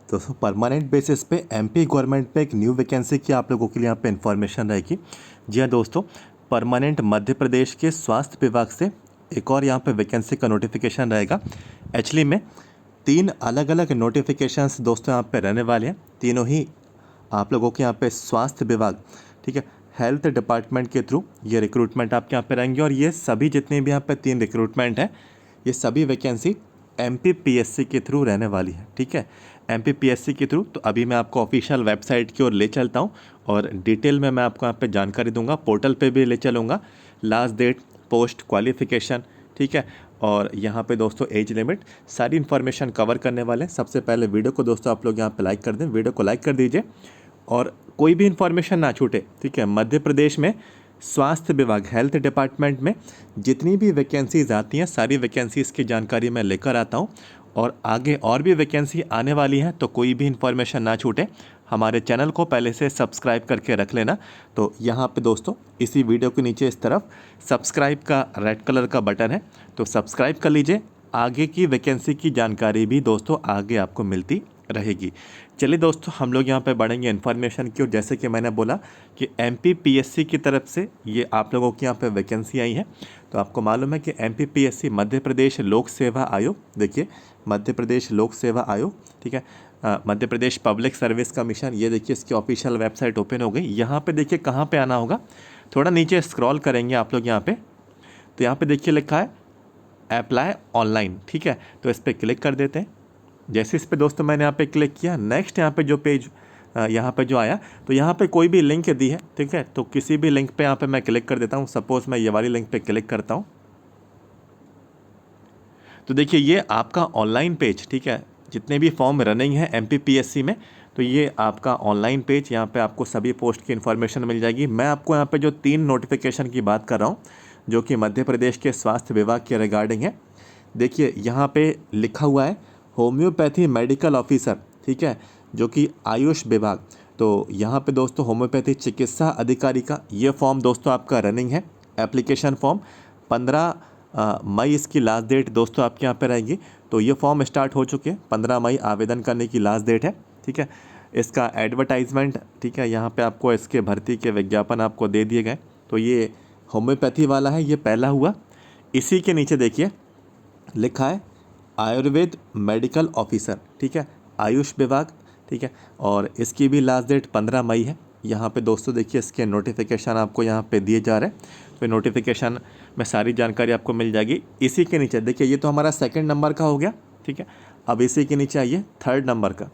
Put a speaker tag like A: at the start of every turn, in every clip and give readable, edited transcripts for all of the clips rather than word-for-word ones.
A: दोस्तों permanent basis पे MP government पे एक न्यू वैकेंसी की आप लोगों के लिए यहाँ पे इन्फॉर्मेशन रहेगी। जी हाँ दोस्तों, परमानेंट मध्य प्रदेश के स्वास्थ्य विभाग से एक और यहाँ पे वैकेंसी का नोटिफिकेशन रहेगा। एक्चुअली में 3 अलग अलग नोटिफिकेशंस दोस्तों यहाँ पे रहने वाले हैं। तीनों ही आप लोगों के यहाँ पे स्वास्थ्य विभाग, ठीक है, हेल्थ डिपार्टमेंट के थ्रू ये रिक्रूटमेंट आपके यहाँ पे रहेंगे। और ये सभी जितने भी यहाँ पे 3 रिक्रूटमेंट हैं, ये सभी वैकेंसी एमपीपीएससी के थ्रू रहने वाली है। ठीक है, एमपीपीएससी के थ्रू। तो अभी मैं आपको ऑफिशियल वेबसाइट की ओर ले चलता हूँ और डिटेल में मैं आपको यहाँ पे जानकारी दूंगा, पोर्टल पे भी ले चलूँगा। लास्ट डेट, पोस्ट, क्वालिफिकेशन, ठीक है, और यहाँ पे दोस्तों एज लिमिट, सारी इन्फॉर्मेशन कवर करने वाले हैं। सबसे पहले वीडियो को दोस्तों आप लोग यहाँ पे लाइक कर दें, वीडियो को लाइक कर दीजिए और कोई भी इन्फॉर्मेशन ना छूटे। ठीक है, मध्य प्रदेश में स्वास्थ्य विभाग हेल्थ डिपार्टमेंट में जितनी भी वैकेंसीज आती हैं, सारी वैकेंसीज़ की जानकारी मैं लेकर आता हूँ। और आगे और भी वैकेंसी आने वाली हैं, तो कोई भी इन्फॉर्मेशन ना छूटे। हमारे चैनल को पहले से सब्सक्राइब करके रख लेना। तो यहाँ पे दोस्तों इसी वीडियो के नीचे इस तरफ सब्सक्राइब का रेड कलर का बटन है, तो सब्सक्राइब कर लीजिए। आगे की वैकेंसी की जानकारी भी दोस्तों आगे आपको मिलती रहेगी। चलिए दोस्तों, हम लोग यहाँ पे बढ़ेंगे इन्फॉर्मेशन की। और जैसे कि मैंने बोला कि एमपीपीएससी की तरफ से ये आप लोगों की यहाँ पे वैकेंसी आई है। तो आपको मालूम है कि एमपीपीएससी मध्य प्रदेश लोक सेवा आयोग, देखिए मध्य प्रदेश लोक सेवा आयोग, ठीक है, Madhya Pradesh public service commission, ये देखिए इसकी ऑफिशियल वेबसाइट ओपन हो गई। यहाँ पे देखिए कहाँ पे आना होगा, थोड़ा नीचे स्क्रॉल करेंगे आप लोग यहाँ पे, तो यहाँ पे देखिए लिखा है अप्लाई ऑनलाइन। ठीक है, तो इस पर क्लिक कर देते हैं। जैसे इस पे दोस्तों मैंने यहाँ पे क्लिक किया, नेक्स्ट यहाँ पे जो पेज यहाँ पे जो आया, तो यहाँ पे कोई भी लिंक दी है। ठीक है, तो किसी भी लिंक पे यहाँ पे मैं क्लिक कर देता हूँ। सपोज़ मैं ये वाली लिंक पे क्लिक करता हूँ, तो देखिए ये आपका ऑनलाइन पेज, ठीक है, जितने भी फॉर्म रनिंग है एमपीपीएससी में, तो ये आपका ऑनलाइन पेज, यहाँ पे आपको सभी पोस्ट की इन्फॉर्मेशन मिल जाएगी। मैं आपको यहाँ पे जो 3 नोटिफिकेशन की बात कर रहा हूँ, जो कि मध्य प्रदेश के स्वास्थ्य विभाग के रिगार्डिंग है, देखिए यहाँ पे लिखा हुआ है होम्योपैथी मेडिकल ऑफिसर, ठीक है, जो कि आयुष विभाग। तो यहाँ पे दोस्तों होम्योपैथी चिकित्सा अधिकारी का ये फॉर्म दोस्तों आपका रनिंग है। एप्लीकेशन फॉर्म 15 मई इसकी लास्ट डेट दोस्तों आपके यहाँ पे रहेगी। तो ये फॉर्म स्टार्ट हो चुके हैं, 15 मई आवेदन करने की लास्ट डेट है। ठीक है, इसका एडवर्टाइजमेंट, ठीक है, यहाँ पे आपको इसके भर्ती के विज्ञापन आपको दे दिए गए। तो ये होम्योपैथी वाला है, ये पहला हुआ। इसी के नीचे देखिए लिखा है आयुर्वेद मेडिकल ऑफिसर, ठीक है, आयुष विभाग। ठीक है, और इसकी भी लास्ट डेट 15 मई है। यहाँ पे दोस्तों देखिए इसके नोटिफिकेशन आपको यहाँ पे दिए जा रहे हैं। तो नोटिफिकेशन में सारी जानकारी आपको मिल जाएगी। इसी के नीचे देखिए, ये तो हमारा सेकंड नंबर का हो गया। ठीक है, अब इसी के नीचे आइए थर्ड नंबर का,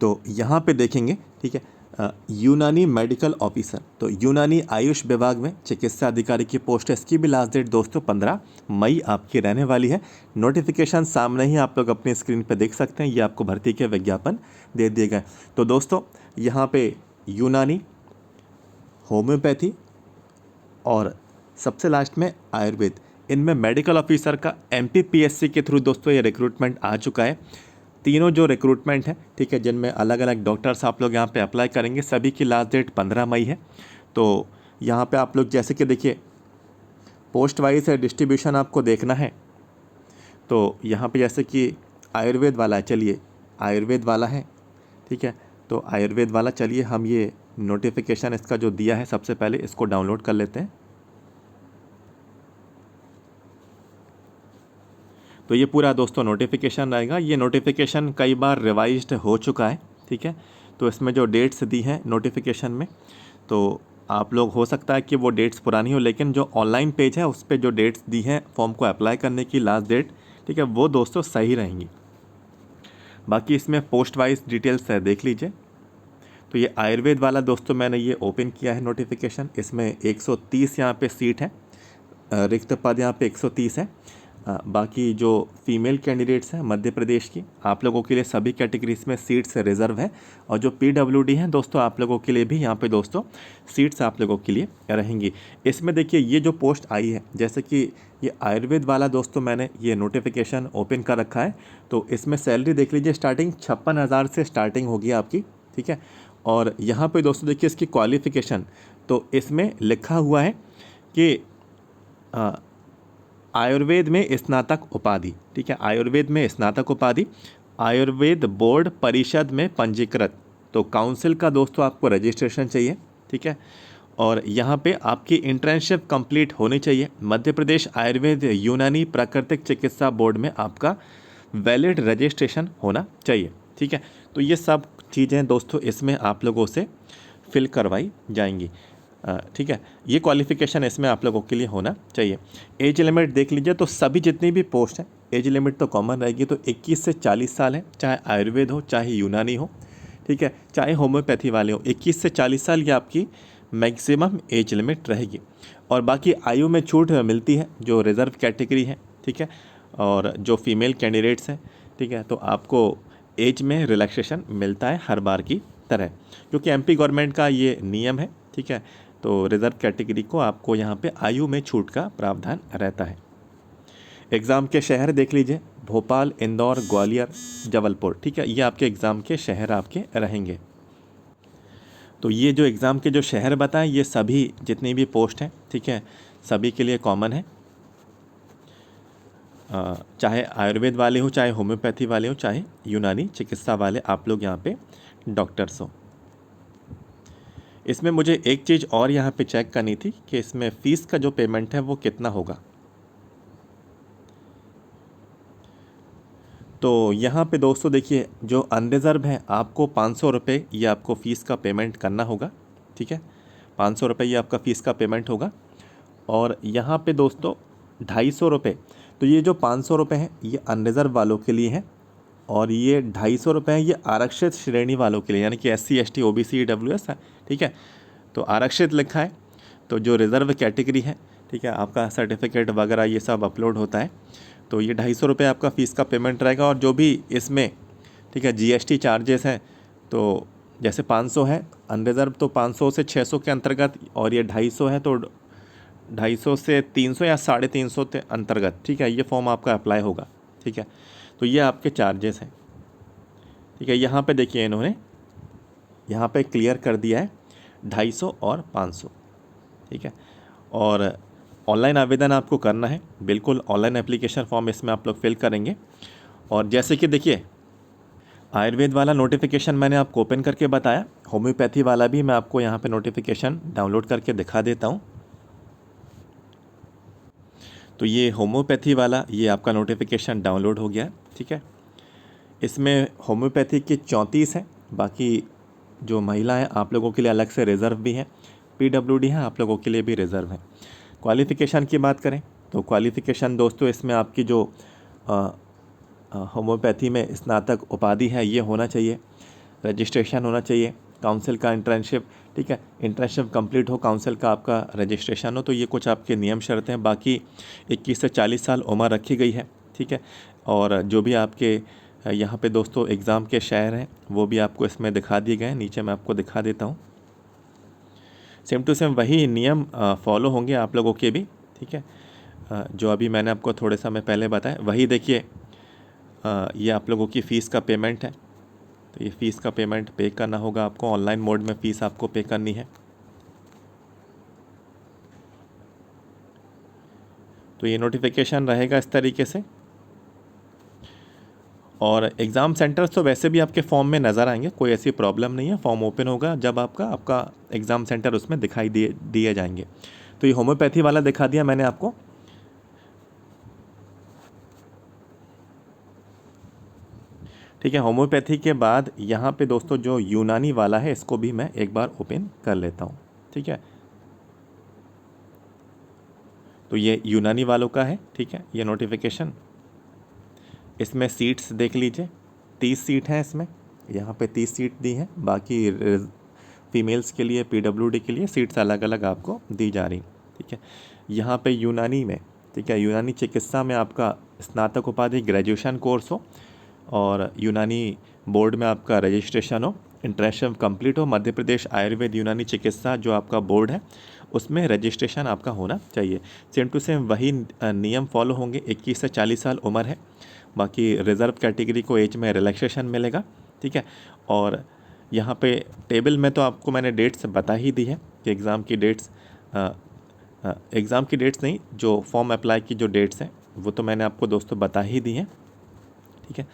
A: तो यहाँ पे देखेंगे, ठीक है, यूनानी मेडिकल ऑफिसर। तो यूनानी आयुष विभाग में चिकित्सा अधिकारी की पोस्ट है। इसकी भी लास्ट डेट दोस्तों 15 मई आपकी रहने वाली है। नोटिफिकेशन सामने ही आप लोग अपनी स्क्रीन पे देख सकते हैं, ये आपको भर्ती के विज्ञापन दे दिए गए। तो दोस्तों यहाँ पे यूनानी, होम्योपैथी और सबसे लास्ट में आयुर्वेद, इनमें मेडिकल ऑफिसर का एमपीपीएससी के थ्रू दोस्तों ये रिक्रूटमेंट आ चुका है। तीनों जो रिक्रूटमेंट है, ठीक है, जिनमें अलग अलग डॉक्टर्स आप लोग यहाँ पे अप्लाई करेंगे, सभी की लास्ट डेट 15 मई है। तो यहाँ पे आप लोग जैसे कि देखिए पोस्ट वाइज है डिस्ट्रीब्यूशन आपको देखना है। तो यहाँ पे जैसे कि आयुर्वेद वाला है, चलिए आयुर्वेद वाला है, ठीक है, तो आयुर्वेद वाला, चलिए हम ये नोटिफिकेशन इसका जो दिया है सबसे पहले इसको डाउनलोड कर लेते हैं। तो ये पूरा दोस्तों नोटिफिकेशन रहेगा। ये नोटिफिकेशन कई बार रिवाइज्ड हो चुका है। ठीक है, तो इसमें जो डेट्स दी हैं नोटिफिकेशन में, तो आप लोग हो सकता है कि वो डेट्स पुरानी हो, लेकिन जो ऑनलाइन पेज है उस पर जो डेट्स दी हैं फॉर्म को अप्लाई करने की लास्ट डेट, ठीक है, वो दोस्तों सही रहेंगी। बाकी इसमें पोस्ट वाइज डिटेल्स है, देख लीजिए। तो ये आयुर्वेद वाला दोस्तों मैंने ये ओपन किया है नोटिफिकेशन। इसमें 130 यहाँ पे सीट है, रिक्त पद यहाँ पे 130 है। बाकी जो फीमेल कैंडिडेट्स हैं मध्य प्रदेश की, आप लोगों के लिए सभी कैटेगरीज में सीट्स रिजर्व है। और जो पीडब्ल्यूडी हैं दोस्तों, आप लोगों के लिए भी यहाँ पे दोस्तों सीट्स आप लोगों के लिए रहेंगी। इसमें देखिए ये जो पोस्ट आई है, जैसे कि ये आयुर्वेद वाला दोस्तों मैंने ये नोटिफिकेशन ओपन कर रखा है। तो इसमें सैलरी देख लीजिए, स्टार्टिंग 56,000 से स्टार्टिंग होगी आपकी। ठीक है, और यहाँ पे दोस्तों देखिए इसकी क्वालिफ़िकेशन, तो इसमें लिखा हुआ है कि आयुर्वेद में स्नातक उपाधि, ठीक है, आयुर्वेद में स्नातक उपाधि, आयुर्वेद बोर्ड परिषद में पंजीकृत, तो काउंसिल का दोस्तों आपको रजिस्ट्रेशन चाहिए, ठीक है। और यहाँ पे आपकी इंटर्नशिप कंप्लीट होनी चाहिए। मध्य प्रदेश आयुर्वेद यूनानी प्राकृतिक चिकित्सा बोर्ड में आपका वैलिड रजिस्ट्रेशन होना चाहिए, ठीक है। तो ये सब चीज़ें दोस्तों इसमें आप लोगों से फिल करवाई जाएंगी, ठीक है। ये क्वालिफिकेशन इसमें आप लोगों के लिए होना चाहिए। एज लिमिट देख लीजिए, तो सभी जितनी भी पोस्ट हैं एज लिमिट तो कॉमन रहेगी, तो 21 से 40 साल है, चाहे आयुर्वेद हो चाहे यूनानी हो, ठीक है, चाहे होम्योपैथी वाले हो। 21 से 40 साल ये आपकी मैक्सिमम एज लिमिट रहेगी। और बाकी आयु में छूट मिलती है जो रिज़र्व कैटेगरी है, ठीक है, और जो फीमेल कैंडिडेट्स हैं, ठीक है, तो आपको एज में रिलैक्सेशन मिलता है हर बार की तरह, क्योंकि एमपी गवर्नमेंट का ये नियम है, ठीक है। तो रिज़र्व कैटेगरी को आपको यहाँ पे आयु में छूट का प्रावधान रहता है। एग्ज़ाम के शहर देख लीजिए, भोपाल, इंदौर, ग्वालियर, जबलपुर, ठीक है, ये आपके एग्ज़ाम के शहर आपके रहेंगे। तो ये जो एग्ज़ाम के जो शहर बताएं, ये सभी जितनी भी पोस्ट हैं, ठीक है, सभी के लिए कॉमन है, चाहे आयुर्वेद वाले हो, चाहे होम्योपैथी वाले हो, चाहे यूनानी चिकित्सा वाले आप लोग यहाँ पे डॉक्टर्स हो। इसमें मुझे एक चीज़ और यहाँ पे चेक करनी थी कि इसमें फ़ीस का जो पेमेंट है वो कितना होगा। तो यहाँ पे दोस्तों देखिए, जो अनरिज़र्व है आपको 500 रुपये ये आपको फ़ीस का पेमेंट करना होगा, ठीक है, 500 रुपये ये आपका फ़ीस का पेमेंट होगा। और यहाँ पे दोस्तों 250 रुपये, तो ये जो 500 रुपये हैं ये अनरिज़र्व वालों के लिए हैं, और ये 250 रुपये हैं ये आरक्षित श्रेणी वालों के लिए, यानी कि SC ST OBC EWS है, ठीक है। तो आरक्षित लिखा है, तो जो रिज़र्व कैटेगरी है, ठीक है, आपका सर्टिफिकेट वगैरह ये सब अपलोड होता है, तो ये 250 रुपये आपका फ़ीस का पेमेंट रहेगा। और जो भी इसमें, ठीक है, GST चार्जेस हैं, तो जैसे 500 है अनरिज़र्व, तो 500 से 600 के अंतर्गत, और ये 250 है तो 250 से 300 या 350 के अंतर्गत, ठीक है, ये फॉर्म आपका अप्लाई होगा, ठीक है। तो ये आपके चार्जेस हैं, ठीक है। यहाँ पे देखिए इन्होंने यहाँ पे क्लियर कर दिया है 250 और 500, ठीक है। और ऑनलाइन आवेदन आपको करना है, बिल्कुल ऑनलाइन एप्लीकेशन फॉर्म इसमें आप लोग फिल करेंगे। और जैसे कि देखिए आयुर्वेद वाला नोटिफिकेशन मैंने आपको ओपन करके बताया, होम्योपैथी वाला भी मैं आपको यहाँ पे नोटिफिकेशन डाउनलोड करके दिखा देता हूँ। तो ये होम्योपैथी वाला ये आपका नोटिफिकेशन डाउनलोड हो गया है, ठीक है। इसमें होम्योपैथी के 34 हैं, बाकी जो महिला हैं आप लोगों के लिए अलग से रिज़र्व भी हैं, PWD हैं आप लोगों के लिए भी रिज़र्व हैं। क्वालिफ़िकेशन की बात करें तो क्वालिफ़िकेशन दोस्तों इसमें आपकी जो होम्योपैथी में स्नातक उपाधि है ये होना चाहिए, रजिस्ट्रेशन होना चाहिए, काउंसिल का इंटर्नशिप, ठीक है, इंटर्नशिप कंप्लीट हो, काउंसिल का आपका रजिस्ट्रेशन हो, तो ये कुछ आपके नियम शर्तें हैं। बाकी 21 से 40 साल उम्र रखी गई है, ठीक है। और जो भी आपके यहाँ पे दोस्तों एग्ज़ाम के शहर हैं वो भी आपको इसमें दिखा दिए गए हैं, नीचे मैं आपको दिखा देता हूँ। सेम टू सेम वही नियम फॉलो होंगे आप लोगों के भी, ठीक है, जो अभी मैंने आपको थोड़े समय पहले बताया वही। देखिए ये आप लोगों की फ़ीस का पेमेंट है, तो ये फ़ीस का पेमेंट पे करना होगा आपको, ऑनलाइन मोड में फ़ीस आपको पे करनी है। तो ये नोटिफिकेशन रहेगा इस तरीके से। और एग्ज़ाम सेंटर्स तो वैसे भी आपके फॉर्म में नज़र आएंगे, कोई ऐसी प्रॉब्लम नहीं है। फॉर्म ओपन होगा जब आपका एग्ज़ाम सेंटर उसमें दिखाई दिए जाएंगे। तो ये होम्योपैथी वाला दिखा दिया मैंने आपको, ठीक है। होम्योपैथी के बाद यहाँ पे दोस्तों जो यूनानी वाला है इसको भी मैं एक बार ओपन कर लेता हूँ, ठीक है। तो ये यूनानी वालों का है, ठीक है, ये नोटिफिकेशन। इसमें सीट्स देख लीजिए, 30 सीट हैं इसमें, यहाँ पे 30 सीट दी हैं। बाकी फीमेल्स के लिए PWD के लिए सीट्स अलग अलग आपको दी जा रही, ठीक है। यहाँ पे यूनानी में, ठीक है, यूनानी चिकित्सा में आपका स्नातक उपाधि ग्रेजुएशन कोर्स हो, और यूनानी बोर्ड में आपका रजिस्ट्रेशन हो, इंटर्नशिप कंप्लीट हो, मध्य प्रदेश आयुर्वेद यूनानी चिकित्सा जो आपका बोर्ड है उसमें रजिस्ट्रेशन आपका होना चाहिए। सेम टू सेम वही नियम फॉलो होंगे। 21 से 40 साल उम्र है, बाकी रिज़र्व कैटेगरी को एज में रिलैक्सेशन मिलेगा, ठीक है। और यहाँ पे टेबल में तो आपको मैंने डेट्स बता ही दी है कि एग्ज़ाम की डेट्स एग्ज़ाम की डेट्स नहीं, जो फॉर्म अप्लाई की जो डेट्स हैं वो तो मैंने आपको दोस्तों बता ही दी हैं, ठीक है।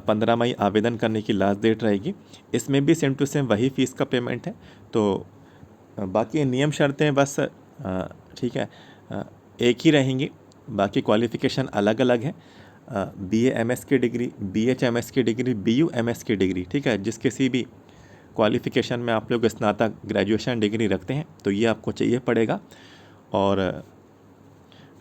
A: 15 मई आवेदन करने की लास्ट डेट रहेगी। इसमें भी सेम टू सेम वही फ़ीस का पेमेंट है। तो बाकी नियम शर्तें बस ठीक है एक ही रहेंगी, बाकी क्वालिफ़िकेशन अलग अलग है। BA MS की डिग्री, BH MS की डिग्री, BU MS की डिग्री, ठीक है, जिस किसी भी क्वालिफ़िकेशन में आप लोग स्नातक ग्रेजुएशन डिग्री रखते हैं तो ये आपको चाहिए पड़ेगा। और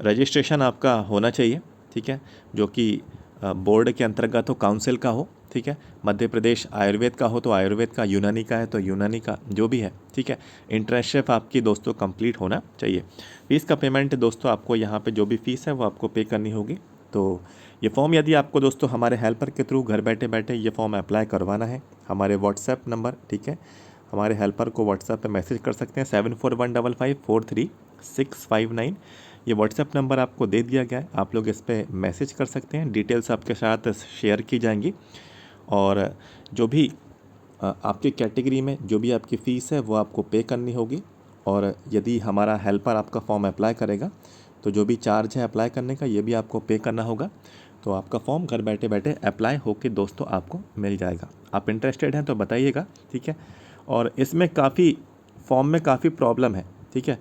A: रजिस्ट्रेशन आपका होना चाहिए, ठीक है, जो कि बोर्ड के अंतर्गत हो, काउंसिल का हो, ठीक है। मध्य प्रदेश आयुर्वेद का हो तो आयुर्वेद का, यूनानी का है तो यूनानी का, जो भी है, ठीक है। इंटर्नशिप आपकी दोस्तों कंप्लीट होना चाहिए। फ़ीस का पेमेंट दोस्तों आपको यहाँ पे जो भी फ़ीस है वो आपको पे करनी होगी। तो ये फॉर्म यदि आपको दोस्तों हमारे हेल्पर के थ्रू घर बैठे बैठे ये फॉर्म अप्लाई करवाना है, हमारे व्हाट्सएप नंबर, ठीक है, हमारे हेल्पर को व्हाट्सएप पे मैसेज कर सकते हैं 7415543659। ये व्हाट्सएप नंबर आपको दे दिया गया है, आप लोग इस पर मैसेज कर सकते हैं, डिटेल्स आपके साथ शेयर की जाएंगी। और जो भी आपकी कैटेगरी में जो भी आपकी फ़ीस है वो आपको पे करनी होगी। और यदि हमारा हेल्पर आपका फॉर्म अप्लाई करेगा तो जो भी चार्ज है अप्लाई करने का ये भी आपको पे करना होगा। तो आपका फॉर्म घर बैठे बैठे अप्लाई होके दोस्तों आपको मिल जाएगा। आप इंटरेस्टेड हैं तो बताइएगा, ठीक है। और इसमें काफ़ी फॉर्म में काफ़ी प्रॉब्लम है, ठीक है,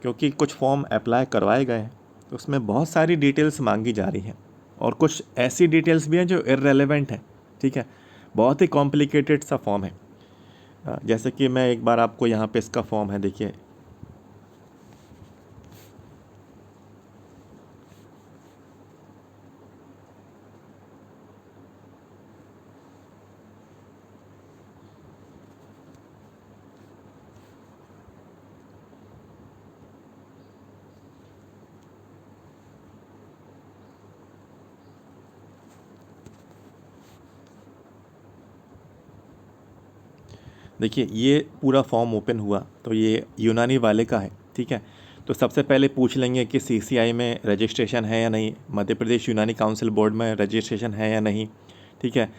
A: क्योंकि कुछ फॉर्म अप्लाई करवाए गए हैं तो उसमें बहुत सारी डिटेल्स मांगी जा रही हैं और कुछ ऐसी डिटेल्स भी हैं जो इररेलेवेंट हैं, ठीक है। बहुत ही कॉम्प्लिकेटेड सा फॉर्म है। जैसे कि मैं एक बार आपको यहाँ पे इसका फॉर्म है, देखिए, देखिए ये पूरा फॉर्म ओपन हुआ तो ये यूनानी वाले का है, ठीक है। तो सबसे पहले पूछ लेंगे कि CCI में रजिस्ट्रेशन है या नहीं, मध्य प्रदेश यूनानी काउंसिल बोर्ड में रजिस्ट्रेशन है या नहीं, ठीक है।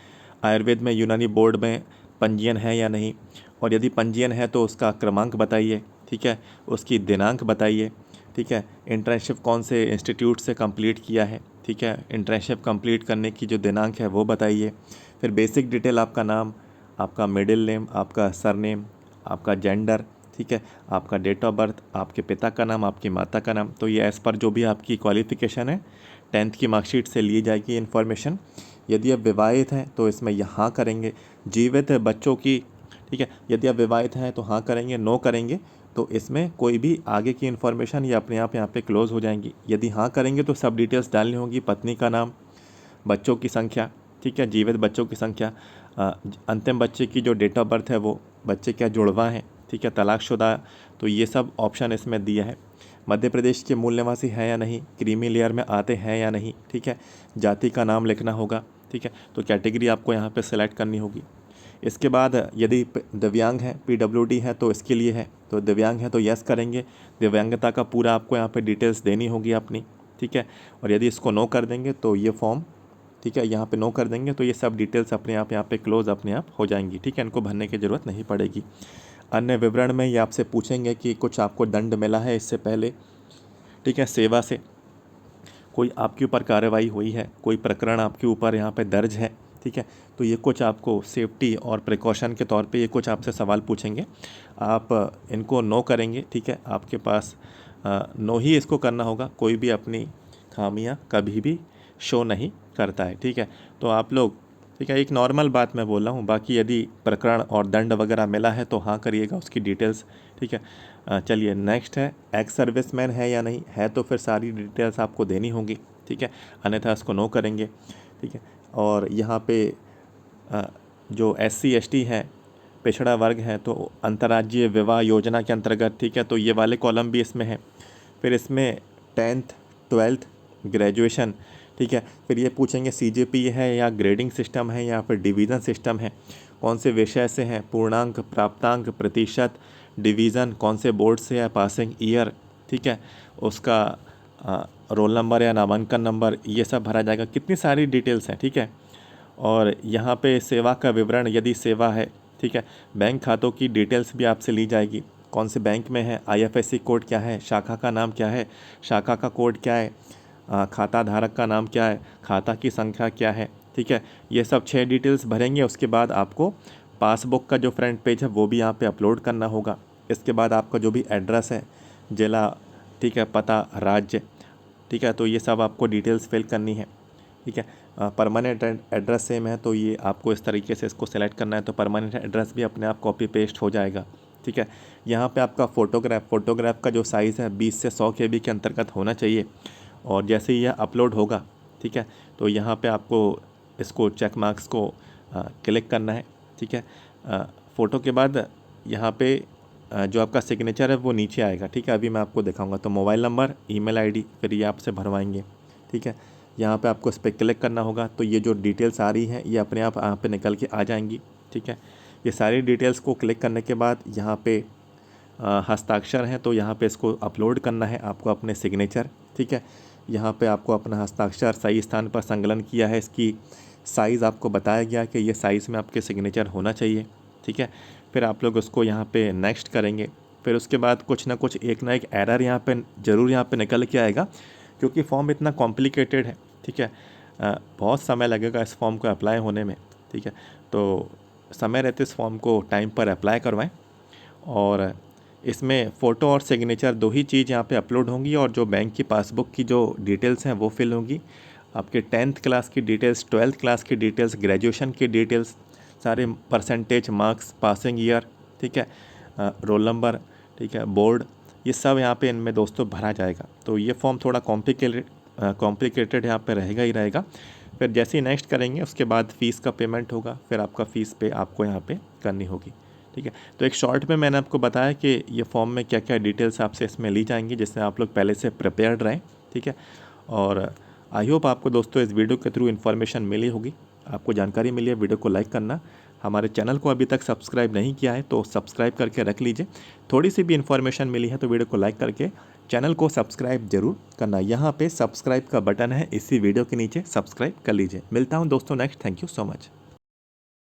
A: आयुर्वेद में यूनानी बोर्ड में पंजीयन है या नहीं, और यदि पंजीयन है तो उसका क्रमांक बताइए, ठीक है, उसकी दिनांक बताइए, ठीक है। इंटर्नशिप कौन से इंस्टीट्यूट से कंप्लीट किया है, ठीक है, इंटर्नशिप कंप्लीट करने की जो दिनांक है वो बताइए। फिर बेसिक डिटेल, आपका नाम, आपका मिडिल नेम, आपका सरनेम, आपका जेंडर, ठीक है, आपका डेट ऑफ बर्थ, आपके पिता का नाम, आपकी माता का नाम। तो ये एज़ पर जो भी आपकी क्वालिफ़िकेशन है 10th की मार्कशीट से ली जाएगी इन्फॉर्मेशन। यदि आप विवाहित हैं तो इसमें यहाँ करेंगे, जीवित बच्चों की, ठीक है, यदि आप विवाहित हैं तो हाँ करेंगे, नो करेंगे तो इसमें कोई भी आगे की इन्फॉर्मेशन ये अपने आप यहाँ पे क्लोज़ हो जाएंगी। यदि हाँ करेंगे तो सब डिटेल्स डालनी होगी, पत्नी का नाम, बच्चों की संख्या, ठीक है, जीवित बच्चों की संख्या, अंतिम बच्चे की जो डेट ऑफ बर्थ है वो, बच्चे क्या जुड़वा हैं, ठीक है, तलाकशुदा, तो ये सब ऑप्शन इसमें दिया है। मध्य प्रदेश के मूल निवासी हैं या नहीं, क्रीमी लेयर में आते हैं या नहीं, ठीक है, जाति का नाम लिखना होगा, ठीक है। तो कैटेगरी आपको यहाँ पे सेलेक्ट करनी होगी। इसके बाद यदि दिव्यांग है, PWD है तो इसके लिए है, तो दिव्यांग है तो यस करेंगे, दिव्यांगता का पूरा आपको यहाँ पे डिटेल्स देनी होगी अपनी, ठीक है। और यदि इसको नो कर देंगे तो ये फॉर्म, ठीक है, यहाँ पे नो कर देंगे तो ये सब डिटेल्स अपने आप यहाँ पे क्लोज अपने आप हो जाएंगी, ठीक है, इनको भरने की ज़रूरत नहीं पड़ेगी। अन्य विवरण में ये आपसे पूछेंगे कि कुछ आपको दंड मिला है इससे पहले, ठीक है, सेवा से कोई आपके ऊपर कार्रवाई हुई है, कोई प्रकरण आपके ऊपर यहाँ पे दर्ज है, ठीक है। तो ये कुछ आपको सेफ्टी और प्रिकॉशन के तौर पे ये कुछ आपसे सवाल पूछेंगे, आप इनको नो करेंगे, ठीक है। आपके पास नो ही इसको करना होगा, कोई भी अपनी खामियां कभी भी शो नहीं करता है, ठीक है। तो आप लोग, ठीक है, एक नॉर्मल बात मैं बोल रहा हूँ, बाकी यदि प्रकरण और दंड वगैरह मिला है तो हाँ करिएगा, उसकी डिटेल्स, ठीक है। चलिए नेक्स्ट है, एक्स सर्विसमैन है या नहीं है, तो फिर सारी डिटेल्स आपको देनी होंगी, ठीक है, अन्यथा इसको नो करेंगे, ठीक है। और यहाँ पे जो SC ST है, पिछड़ा वर्ग है, तो अंतर्राज्यीय विवाह योजना के अंतर्गत, ठीक है, तो ये वाले कॉलम भी इसमें है। फिर इसमें 10th 12th ग्रेजुएशन, ठीक है। फिर ये पूछेंगे CGPA है या ग्रेडिंग सिस्टम है या फिर डिवीज़न सिस्टम है, कौन से विषय से हैं, पूर्णांक, प्राप्तांक, प्रतिशत, डिवीज़न, कौन से बोर्ड से है, पासिंग ईयर, ठीक है, उसका रोल नंबर या नामांकन नंबर, ये सब भरा जाएगा। कितनी सारी डिटेल्स हैं, ठीक है। और यहाँ पे सेवा का विवरण, यदि सेवा है, ठीक है, बैंक खातों की डिटेल्स भी आपसे ली जाएगी, कौन से बैंक में है, IFSC कोड क्या है, शाखा का नाम क्या है, शाखा का कोड क्या है, खाता धारक का नाम क्या है, खाता की संख्या क्या है। ठीक है, ये सब 6 डिटेल्स भरेंगे। उसके बाद आपको पासबुक का जो फ्रंट पेज है वो भी यहाँ पे अपलोड करना होगा। इसके बाद आपका जो भी एड्रेस है, जिला, ठीक है, पता, राज्य, ठीक है, तो ये सब आपको डिटेल्स फिल करनी है। ठीक है, परमानेंट एड्रेस सेम है तो ये आपको इस तरीके से इसको सेलेक्ट करना है, तो परमानेंट एड्रेस भी अपने आप कॉपी पेस्ट हो जाएगा। ठीक है, यहाँ पे आपका फ़ोटोग्राफ का जो साइज़ है 20 से 100 KB के अंतर्गत होना चाहिए। और जैसे ही यह अपलोड होगा, ठीक है, तो यहाँ पे आपको इसको चेक मार्क्स को क्लिक करना है। ठीक है, फ़ोटो के बाद यहाँ पे जो आपका सिग्नेचर है वो नीचे आएगा। ठीक है, अभी मैं आपको दिखाऊंगा। तो मोबाइल नंबर, ईमेल आईडी, फिर ये आपसे भरवाएंगे। ठीक है, यहाँ पे आपको इस पर क्लिक करना होगा, तो ये जो डिटेल्स आ रही हैं ये अपने आप यहाँ पे निकल के आ जाएंगी। ठीक है, ये सारी डिटेल्स को क्लिक करने के बाद यहाँ पे हस्ताक्षर हैं, तो यहाँ पे इसको अपलोड करना है आपको अपने सिग्नेचर। ठीक है, यहाँ पे आपको अपना हस्ताक्षर सही स्थान पर संकलन किया है, इसकी साइज़ आपको बताया गया कि ये साइज़ में आपके सिग्नेचर होना चाहिए। ठीक है, फिर आप लोग उसको यहाँ पे नेक्स्ट करेंगे। फिर उसके बाद कुछ ना कुछ एक एरर यहाँ पे ज़रूर यहाँ पे निकल के आएगा, क्योंकि फॉर्म इतना कॉम्प्लिकेटेड है। ठीक है, बहुत समय लगेगा इस फॉर्म को अप्लाई होने में। ठीक है, तो समय रहते इस फॉर्म को टाइम पर अप्लाई करवाएं। और इसमें फ़ोटो और सिग्नेचर 2 ही चीज़ यहाँ पे अपलोड होंगी, और जो बैंक की पासबुक की जो डिटेल्स हैं वो फिल होंगी। आपके 10th क्लास की डिटेल्स, 12th क्लास की डिटेल्स, ग्रेजुएशन की डिटेल्स, सारे परसेंटेज, मार्क्स, पासिंग ईयर, ठीक है, रोल नंबर, ठीक है, बोर्ड, ये सब यहाँ पे इनमें दोस्तों भरा जाएगा। तो ये फॉर्म थोड़ा कॉम्प्लिकेटेड यहाँ पे रहेगा ही रहेगा। फिर जैसे ही नेक्स्ट करेंगे उसके बाद फ़ीस का पेमेंट होगा, फिर आपका फ़ीस पे आपको यहाँ पे करनी होगी। ठीक है, तो एक शॉर्ट में मैंने आपको बताया कि ये फॉर्म में क्या क्या डिटेल्स आपसे इसमें ली जाएंगी, जिससे आप लोग पहले से प्रिपेयर्ड रहें। ठीक है, और आई होप आपको दोस्तों इस वीडियो के थ्रू इन्फॉर्मेशन मिली होगी, आपको जानकारी मिली है। वीडियो को लाइक करना, हमारे चैनल को अभी तक सब्सक्राइब नहीं किया है तो सब्सक्राइब करके रख लीजिए। थोड़ी सी भी इन्फॉर्मेशन मिली है तो वीडियो को लाइक करके चैनल को सब्सक्राइब जरूर करना। यहाँ पे सब्सक्राइब का बटन है, इसी वीडियो के नीचे सब्सक्राइब कर लीजिए। मिलता हूँ दोस्तों next. Thank you so much.